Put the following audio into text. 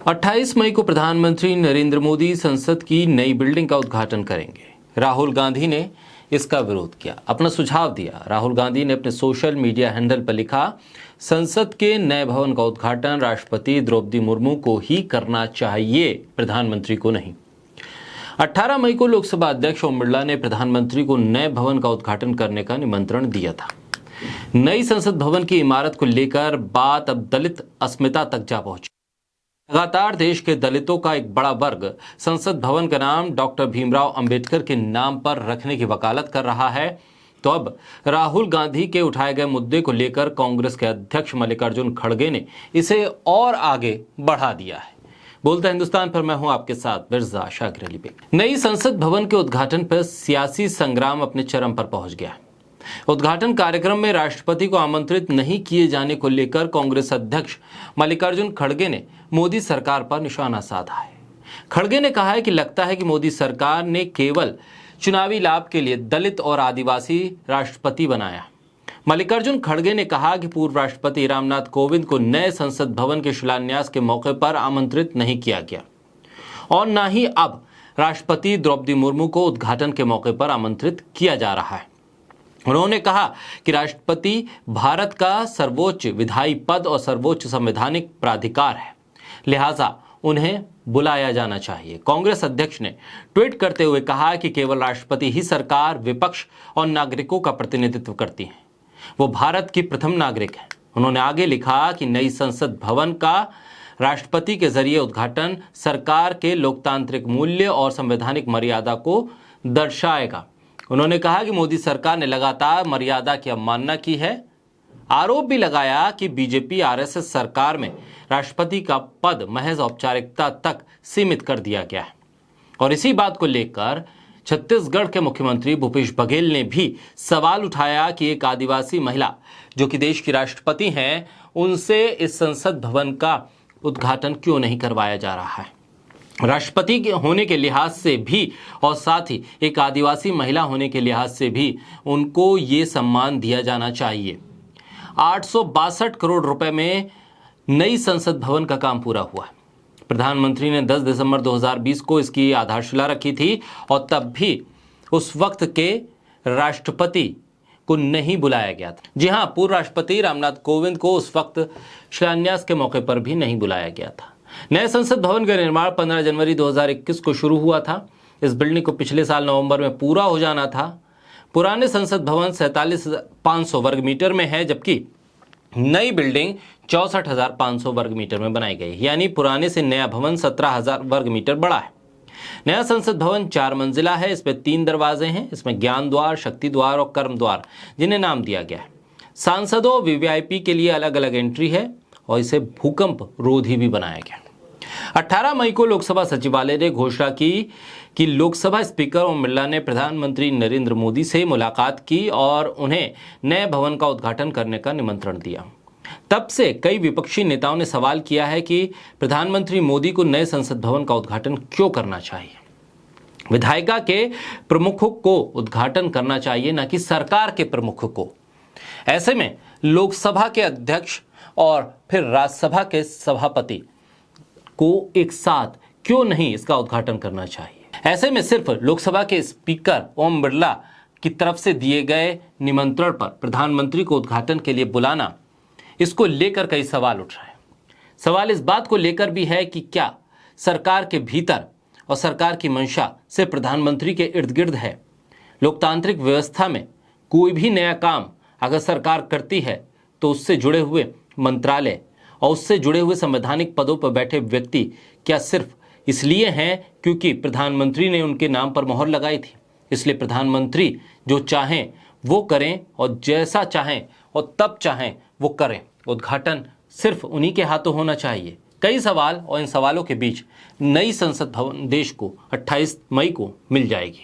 28 मई को प्रधानमंत्री नरेंद्र मोदी संसद की नई बिल्डिंग का उद्घाटन करेंगे। राहुल गांधी ने इसका विरोध किया, अपना सुझाव दिया। राहुल गांधी ने अपने सोशल मीडिया हैंडल पर लिखा, संसद के नए भवन का उद्घाटन राष्ट्रपति द्रौपदी मुर्मू को ही करना चाहिए, प्रधानमंत्री को नहीं। 18 मई को लोकसभा अध्यक्ष ओम बिरला ने प्रधानमंत्री को नए भवन का उद्घाटन करने का निमंत्रण दिया था। नई संसद भवन की इमारत को लेकर बात अब दलित अस्मिता तक जा पहुंची। लगातार देश के दलितों का एक बड़ा वर्ग संसद भवन का नाम डॉक्टर भीमराव अंबेडकर के नाम पर रखने की वकालत कर रहा है, तो अब राहुल गांधी के उठाए गए मुद्दे को लेकर कांग्रेस के अध्यक्ष मल्लिकार्जुन खड़गे ने इसे और आगे बढ़ा दिया है। बोलता हिंदुस्तान पर मैं हूं आपके साथ मिर्जा शाकिर अली बेग। नई संसद भवन के उद्घाटन पर सियासी संग्राम अपने चरम पर पहुंच गया है। उद्घाटन कार्यक्रम में राष्ट्रपति को आमंत्रित नहीं किए जाने को लेकर कांग्रेस अध्यक्ष मल्लिकार्जुन खड़गे ने मोदी सरकार पर निशाना साधा है। खड़गे ने कहा है कि लगता है कि मोदी सरकार ने केवल चुनावी लाभ के लिए दलित और आदिवासी राष्ट्रपति बनाया। मल्लिकार्जुन खड़गे ने कहा कि पूर्व राष्ट्रपति रामनाथ कोविंद को नए संसद भवन के शिलान्यास के मौके पर आमंत्रित नहीं किया गया और न ही अब राष्ट्रपति द्रौपदी मुर्मू को उद्घाटन के मौके पर आमंत्रित किया जा रहा है। उन्होंने कहा कि राष्ट्रपति भारत का सर्वोच्च विधायी पद और सर्वोच्च संवैधानिक प्राधिकार है, लिहाजा उन्हें बुलाया जाना चाहिए। कांग्रेस अध्यक्ष ने ट्वीट करते हुए कहा कि केवल राष्ट्रपति ही सरकार, विपक्ष और नागरिकों का प्रतिनिधित्व करती हैं। वो भारत की प्रथम नागरिक हैं। उन्होंने आगे लिखा कि नई संसद भवन का राष्ट्रपति के जरिए उद्घाटन सरकार के लोकतांत्रिक मूल्य और संवैधानिक मर्यादा को दर्शाएगा। उन्होंने कहा कि मोदी सरकार ने लगातार मर्यादा की अवमानना की है। आरोप भी लगाया कि बीजेपी आरएसएस सरकार में राष्ट्रपति का पद महज औपचारिकता तक सीमित कर दिया गया है। और इसी बात को लेकर छत्तीसगढ़ के मुख्यमंत्री भूपेश बघेल ने भी सवाल उठाया कि एक आदिवासी महिला जो कि देश की राष्ट्रपति हैं, उनसे इस संसद भवन का उद्घाटन क्यों नहीं करवाया जा रहा है। राष्ट्रपति के होने के लिहाज से भी और साथ ही एक आदिवासी महिला होने के लिहाज से भी उनको ये सम्मान दिया जाना चाहिए। 862 करोड़ रुपए में नई संसद भवन का काम पूरा हुआ है। प्रधानमंत्री ने 10 दिसंबर 2020 को इसकी आधारशिला रखी थी और तब भी उस वक्त के राष्ट्रपति को नहीं बुलाया गया था। जी हां, पूर्व राष्ट्रपति रामनाथ कोविंद को उस वक्त शिलान्यास के मौके पर भी नहीं बुलाया गया था। नए संसद भवन का निर्माण 15 जनवरी 2021 को शुरू हुआ था। इस बिल्डिंग को पिछले साल नवंबर में पूरा हो जाना था। पुराने संसद भवन 47,500 वर्ग मीटर में है, जबकि नई बिल्डिंग 64,500 वर्ग मीटर में बनाई गई, यानी पुराने से नया भवन 17,000 वर्ग मीटर बड़ा है। नया संसद भवन 4 मंजिला है। इसमें 3 दरवाजे हैं। इसमें ज्ञान द्वार, शक्ति द्वार और कर्म द्वार, जिन्हें नाम दिया गया है। सांसदों वीवीआईपी के लिए अलग अलग एंट्री है और इसे भूकंप रोधी भी बनाया गया। 18 मई को लोकसभा सचिवालय ने घोषणा की कि लोकसभा स्पीकर ओम बिरला ने प्रधानमंत्री नरेंद्र मोदी से मुलाकात की और उन्हें नए भवन का उद्घाटन करने का निमंत्रण दिया। तब से कई विपक्षी नेताओं ने सवाल किया है कि प्रधानमंत्री मोदी को नए संसद भवन का उद्घाटन क्यों करना चाहिए। विधायिका के प्रमुखों को उद्घाटन करना चाहिए, न कि सरकार के प्रमुख को। ऐसे में लोकसभा के अध्यक्ष और फिर राज्यसभा के सभापति को एक साथ क्यों नहीं इसका उद्घाटन करना चाहिए। ऐसे में सिर्फ लोकसभा के स्पीकर ओम बिरला की तरफ से दिए गए निमंत्रण पर प्रधानमंत्री को उद्घाटन के लिए बुलाना, इसको लेकर कई सवाल उठ रहे हैं। सवाल इस बात को लेकर भी है कि क्या सरकार के भीतर और सरकार की मंशा सिर्फ प्रधानमंत्री के इर्द गिर्द है। लोकतांत्रिक व्यवस्था में कोई भी नया काम अगर सरकार करती है तो उससे जुड़े हुए मंत्रालय और उससे जुड़े हुए संवैधानिक पदों पर बैठे व्यक्ति क्या सिर्फ इसलिए हैं क्योंकि प्रधानमंत्री ने उनके नाम पर मोहर लगाई थी। इसलिए प्रधानमंत्री जो चाहें वो करें और जैसा चाहें और तब चाहें वो करें। उद्घाटन सिर्फ उन्हीं के हाथों होना चाहिए। कई सवाल और इन सवालों के बीच नई संसद भवन देश को 28 मई को मिल जाएगी।